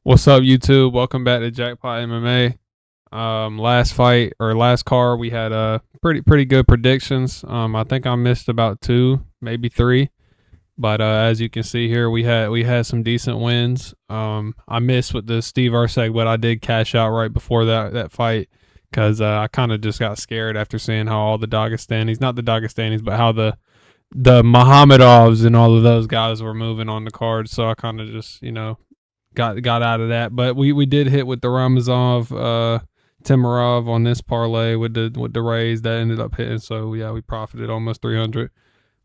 What's up, YouTube? Welcome back to Jackpot MMA. Last fight or last card, we had pretty good predictions. I think I missed about two, maybe three, but as you can see here, we had some decent wins. I missed with the Steve Urseg, but I did cash out right before that fight because I kind of just got scared after seeing how all the Dagestanis, not the Dagestanis, but how the Muhammadovs and all of those guys were moving on the card. So I kind of just got out of that. But we did hit with the Ramazov Timarov on this parlay with the raise that ended up hitting. So yeah, we profited almost 300.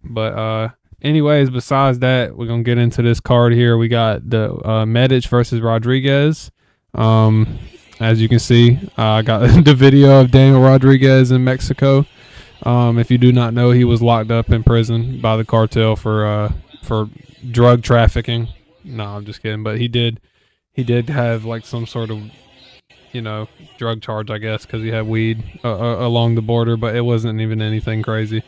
But anyways, besides that, we're gonna get into this card here. We got the Medic versus Rodriguez. As you can see, I got the video of Daniel Rodriguez in Mexico. If you do not know, he was locked up in prison by the cartel for drug trafficking. No, I'm just kidding. But he did have like some sort of drug charge, I guess, because he had weed along the border, but it wasn't even anything crazy.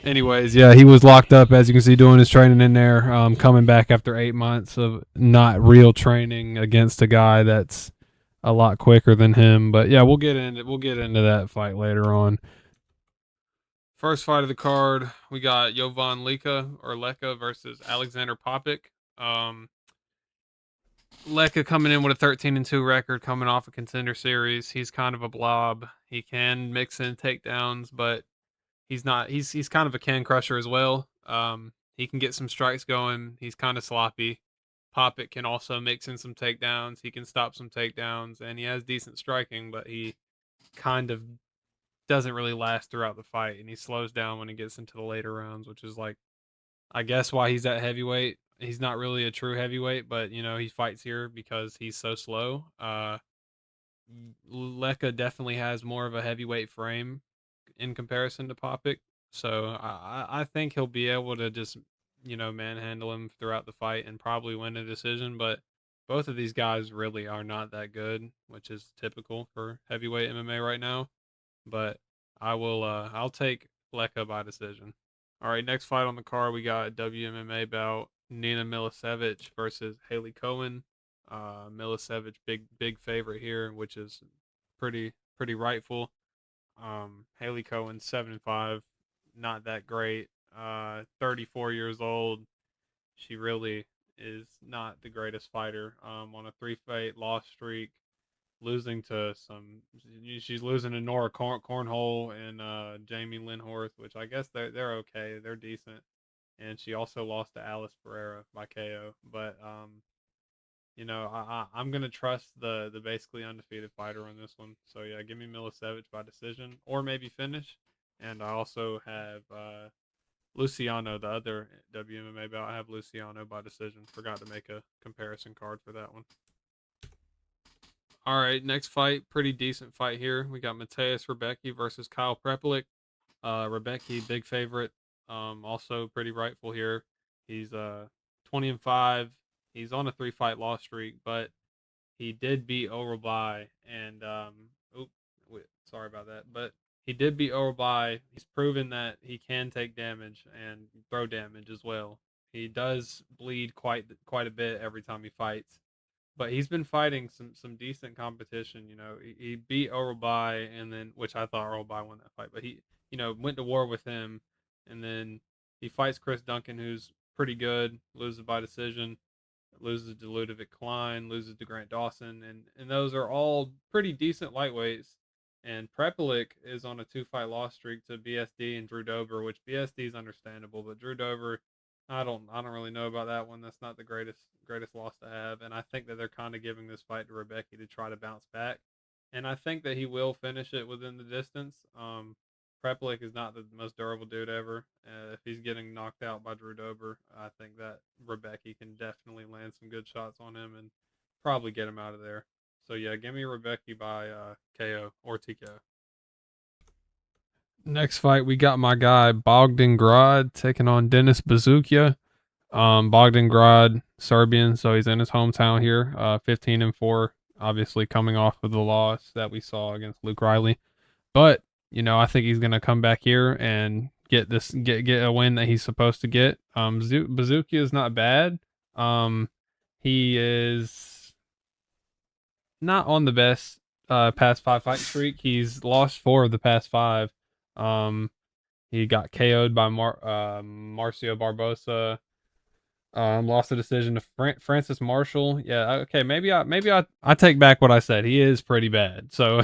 Anyways, yeah, he was locked up, as you can see, doing his training in there, coming back after 8 months of not real training against a guy that's a lot quicker than him. But yeah, we'll get into that fight later on. First fight of the card, we got Jovan Leka versus Alexander Popik. Um, Leka coming in with a 13-2 record, coming off a contender series. He's kind of a blob. He can mix in takedowns, but he's not. He's kind of a can crusher as well. He can get some strikes going. He's kind of sloppy. Popik can also mix in some takedowns. He can stop some takedowns, and he has decent striking, but he kind of doesn't really last throughout the fight, and he slows down when he gets into the later rounds, which is like, I guess, why he's at heavyweight. He's not really a true heavyweight, but he fights here because he's so slow. Leka definitely has more of a heavyweight frame in comparison to Popik, so I think he'll be able to just manhandle him throughout the fight and probably win a decision. But both of these guys really are not that good, which is typical for heavyweight MMA right now. But I'll take Leka by decision. All right, next fight on the card, we got WMMA bout Nina Milicevic versus Haley Cohen. Milicevic, big favorite here, which is pretty rightful. Haley Cohen 7-5, not that great. 34 years old. She really is not the greatest fighter. On a 3-fight loss streak, losing to she's losing to Nora Cornhole and Jamie Linhorst, which I guess they're okay, they're decent. And she also lost to Alice Pereira by KO. But I'm gonna trust the basically undefeated fighter on this one. So yeah, give me Milicevic by decision or maybe finish. And I also have Luciano, the other WMMA bout. I have Luciano by decision. Forgot to make a comparison card for that one. All right, next fight, pretty decent fight here. We got Mateus Rebecki versus Kyle Prepelic. Rebecki, big favorite. Also pretty rightful here. He's 20-5. He's on a 3-fight loss streak, but he did beat Orobai, and sorry about that, but he did beat Orobai. He's proven that he can take damage and throw damage as well. He does bleed quite a bit every time he fights, but he's been fighting some decent competition. He beat Orobai, and then, which I thought Orobai won that fight, but he went to war with him, and then he fights Chris Duncan, who's pretty good, loses by decision, loses to Ludovic Klein, loses to Grant Dawson, and those are all pretty decent lightweights. And Prepelic is on a 2-fight loss streak to BSD and Drew Dober, which BSD is understandable, but Drew Dober, I don't really know about that one. That's not the greatest loss to have, and I think that they're kind of giving this fight to Rebecki to try to bounce back, and I think that he will finish it within the distance. Prepelic is not the most durable dude ever. If he's getting knocked out by Drew Dober, I think that Rebecki can definitely land some good shots on him and probably get him out of there. So yeah, give me Rebecki by KO or TKO. Next fight, we got my guy Bogdan Grad taking on Dennis Bazukia. Bogdan Grad, Serbian, so he's in his hometown here. 15-4, obviously coming off of the loss that we saw against Luke Riley. But I think he's gonna come back here and get a win that he's supposed to get. Bazooka is not bad. He is not on the best past 5 fight streak. He's lost 4 of the past 5. Um, he got KO'd by Marcio Barbosa. Lost the decision to Francis Marshall. Yeah, okay, maybe I take back what I said. He is pretty bad. So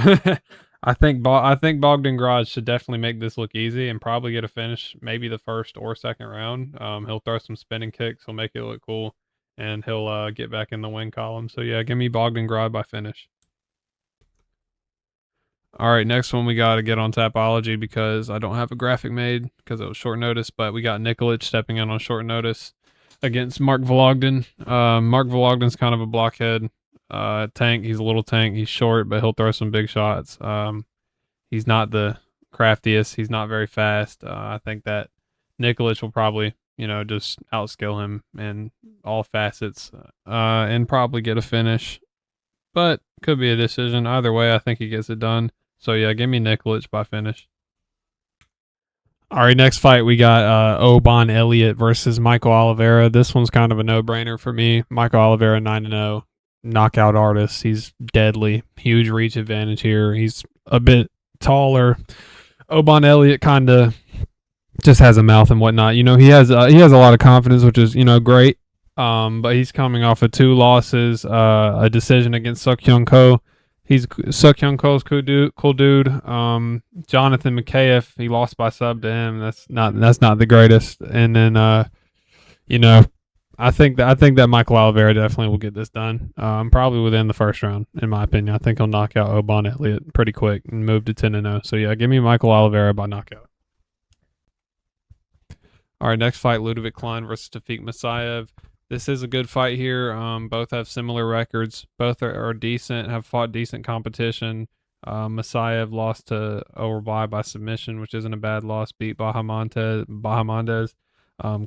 I think Bogdan Grad should definitely make this look easy and probably get a finish, maybe the first or second round. He'll throw some spinning kicks. He'll make it look cool, and he'll get back in the win column. So yeah, give me Bogdan Grad by finish. All right, next one we got to get on Tapology because I don't have a graphic made because it was short notice, but we got Nikolic stepping in on short notice against Mark Vologden. Mark Vologden's kind of a blockhead tank. He's a little tank. He's short, but he'll throw some big shots. He's not the craftiest. He's not very fast. I think that Nikolic will probably, just outskill him in all facets and probably get a finish, but could be a decision. Either way, I think he gets it done. So yeah, give me Nikolic by finish. All right, next fight we got Oban Elliott versus Michael Oliveira. This one's kind of a no-brainer for me. Michael Oliveira 9-0, knockout artist. He's deadly, huge reach advantage here. He's a bit taller. Oban Elliott kind of just has a mouth and whatnot. He has a lot of confidence, which is great. But he's coming off of 2 losses, a decision against Suk Hyung Ko. Suk Hyung Ko's cool dude. Jonathan Makayev, he lost by sub to him. That's not the greatest. And then I think that Michael Oliveira definitely will get this done. Probably within the first round, in my opinion. I think he'll knock out Oban Elliott pretty quick and move to 10-0. So yeah, give me Michael Oliveira by knockout. All right, next fight, Ludovic Klein versus Tafik Masayev. This is a good fight here. Both have similar records. Both are decent, have fought decent competition. Masayev lost to Overby by submission, which isn't a bad loss. Beat Bahamondes.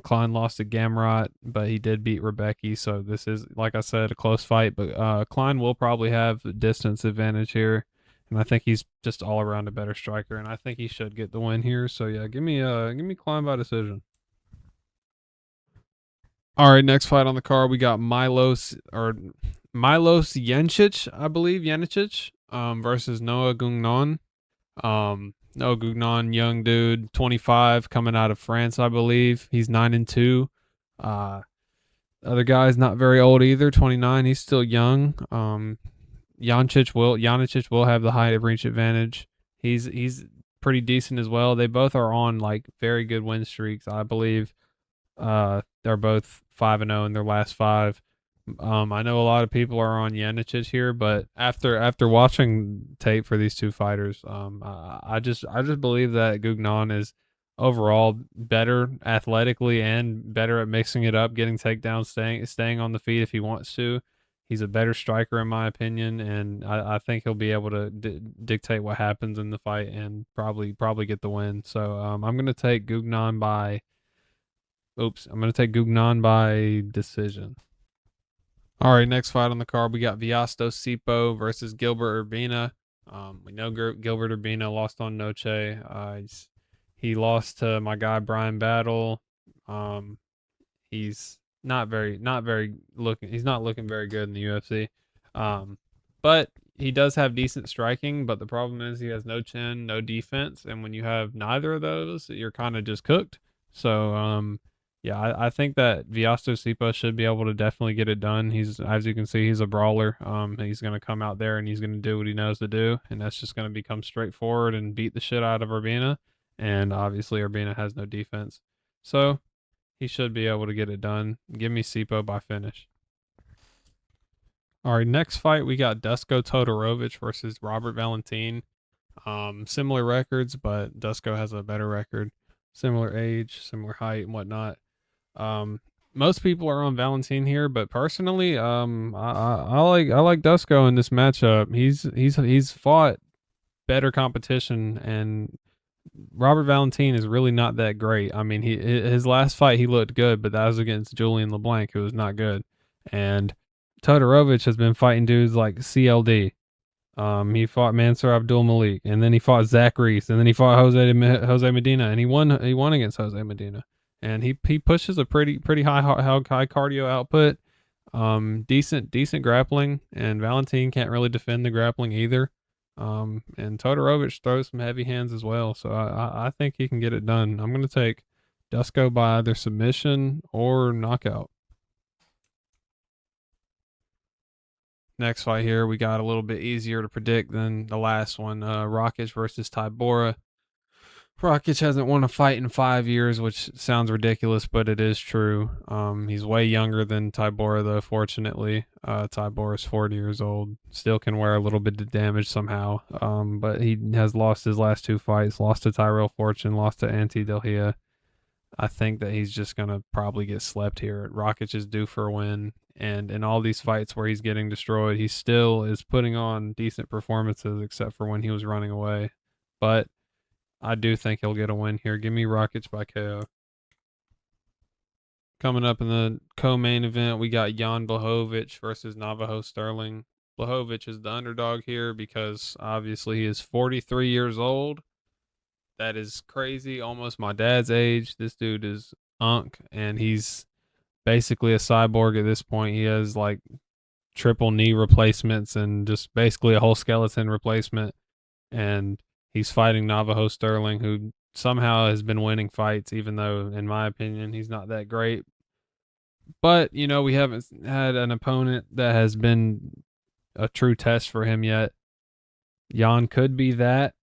Klein lost to Gamrot, but he did beat Rebecki. So this is, like I said, a close fight. But Klein will probably have distance advantage here. And I think he's just all around a better striker. And I think he should get the win here. So yeah, give me Klein by decision. All right, next fight on the card, we got Milos Jencic, I believe, versus Noah Gugnon. Noah Gugnon, young dude, 25, coming out of France, I believe. He's 9-2. Other guy's not very old either, 29. He's still young. Janicic will have the height of reach advantage. He's pretty decent as well. They both are on like very good win streaks, I believe. They're both 5-0 in their last 5. I know a lot of people are on Janicic here, but after watching tape for these two fighters, I just believe that Gugnon is overall better athletically and better at mixing it up, getting takedowns, staying on the feet if he wants to. He's a better striker in my opinion, and I think he'll be able to dictate what happens in the fight and probably get the win. So I'm gonna take Gugnon by. I'm going to take Gugnon by decision. All right, next fight on the card, we got Viastos Sipo versus Gilbert Urbina. We know Gilbert Urbina lost on Noche. He lost to my guy Brian Battle. He's not looking very good in the UFC. But he does have decent striking, but the problem is he has no chin, no defense, and when you have neither of those, you're kind of just cooked. So yeah, I think that Viastos Sipa should be able to definitely get it done. As you can see, he's a brawler. He's going to come out there and he's going to do what he knows to do, and that's just going to become straightforward and beat the shit out of Urbina. And obviously, Urbina has no defense, so he should be able to get it done. Give me Sipo by finish. All right, next fight we got Dusko Todorovic versus Robert Valentin. Similar records, but Dusko has a better record. Similar age, similar height, and whatnot. Most people are on Valentin here, but personally, I like Dusko in this matchup. He's fought better competition, and Robert Valentin is really not that great. I mean, his last fight he looked good, but that was against Julian LeBlanc, who was not good. And Todorovic has been fighting dudes like CLD. He fought Mansour Abdul Malik, and then he fought Zach Reese, and then he fought Jose Medina, and he won against Jose Medina. And he pushes a pretty high cardio output. Decent grappling, and Valentin can't really defend the grappling either. And Todorovic throws some heavy hands as well, so I think he can get it done. I'm gonna take Dusko by either submission or knockout. Next fight here, we got a little bit easier to predict than the last one. Rakic versus Tybura. Rakic hasn't won a fight in 5 years, which sounds ridiculous, but it is true. He's way younger than Tybura, though. Fortunately, Tybura is 40 years old, still can wear a little bit of damage somehow. But he has lost his last two fights. Lost to Tyrell Fortune, lost to Ante Delhia. I think that he's just gonna probably get slept here. Rakic is due for a win, and in all these fights where he's getting destroyed, he still is putting on decent performances, except for when he was running away. But I do think he'll get a win here. Give me Rakic by KO. Coming up in the co-main event, we got Jan Blachowicz versus Navajo Sterling. Blachowicz is the underdog here because obviously he is 43 years old. That is crazy. Almost my dad's age. This dude is unk, and he's basically a cyborg at this point. He has like triple knee replacements and just basically a whole skeleton replacement. And he's fighting Navajo Sterling, who somehow has been winning fights, even though, in my opinion, he's not that great. But, we haven't had an opponent that has been a true test for him yet. Jan could be that,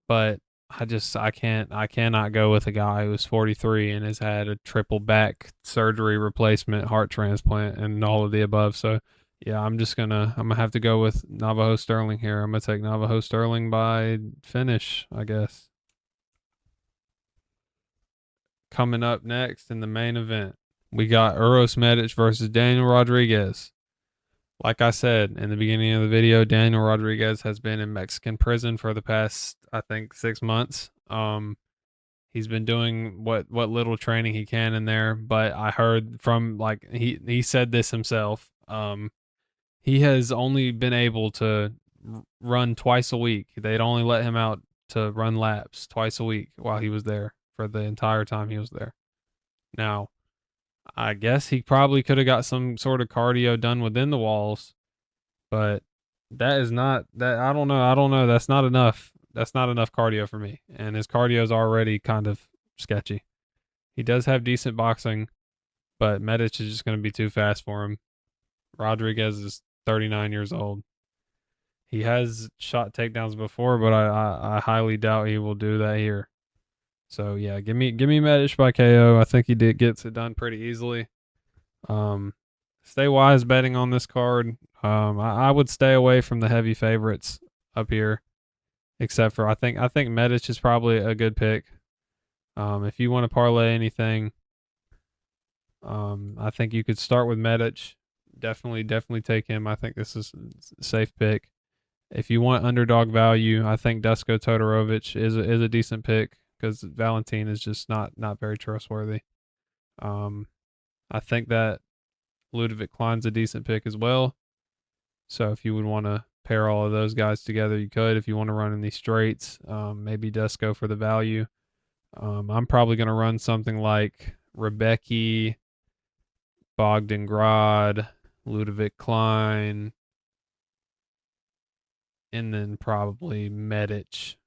but I cannot go with a guy who's 43 and has had a triple back surgery replacement, heart transplant, and all of the above. So yeah, I'm gonna have to go with Navajo Sterling here. I'm gonna take Navajo Sterling by finish, I guess. Coming up next in the main event, we got Uros Medic versus Daniel Rodriguez. Like I said in the beginning of the video, Daniel Rodriguez has been in Mexican prison for the past, I think, 6 months. He's been doing what little training he can in there, but I heard from he said this himself. He has only been able to run twice a week. They'd only let him out to run laps twice a week while he was there for the entire time he was there. Now, I guess he probably could have got some sort of cardio done within the walls, but that is not that. I don't know. That's not enough. That's not enough cardio for me. And his cardio is already kind of sketchy. He does have decent boxing, but Medic is just going to be too fast for him. Rodriguez is 39 years old. He has shot takedowns before, but I highly doubt he will do that here. So yeah, give me Medic by KO. I think he gets it done pretty easily. Stay wise betting on this card. I would stay away from the heavy favorites up here, except for I think Medic is probably a good pick. If you want to parlay anything, I think you could start with Medic. Definitely take him. I think this is a safe pick. If you want underdog value, I think Dusko Todorovic is a decent pick because Valentin is just not very trustworthy. I think that Ludovic Klein's a decent pick as well. So if you would want to pair all of those guys together, you could. If you want to run in these straights, maybe Dusko for the value. I'm probably going to run something like Rebecki, Bogdangrad, Ludovic Klein, and then probably Medic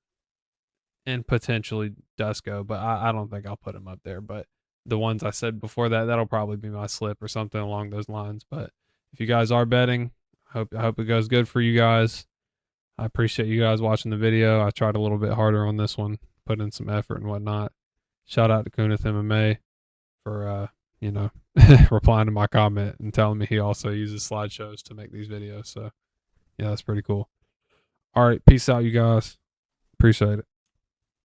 and potentially Dusko, but I don't think I'll put him up there. But the ones I said before that'll probably be my slip or something along those lines. But if you guys are betting, I hope it goes good for you guys. I appreciate you guys watching the video. I tried a little bit harder on this one, put in some effort and whatnot. Shout out to Kunith MMA for replying to my comment and telling me he also uses slideshows to make these videos. So yeah, that's pretty cool. All right, peace out, you guys. Appreciate it.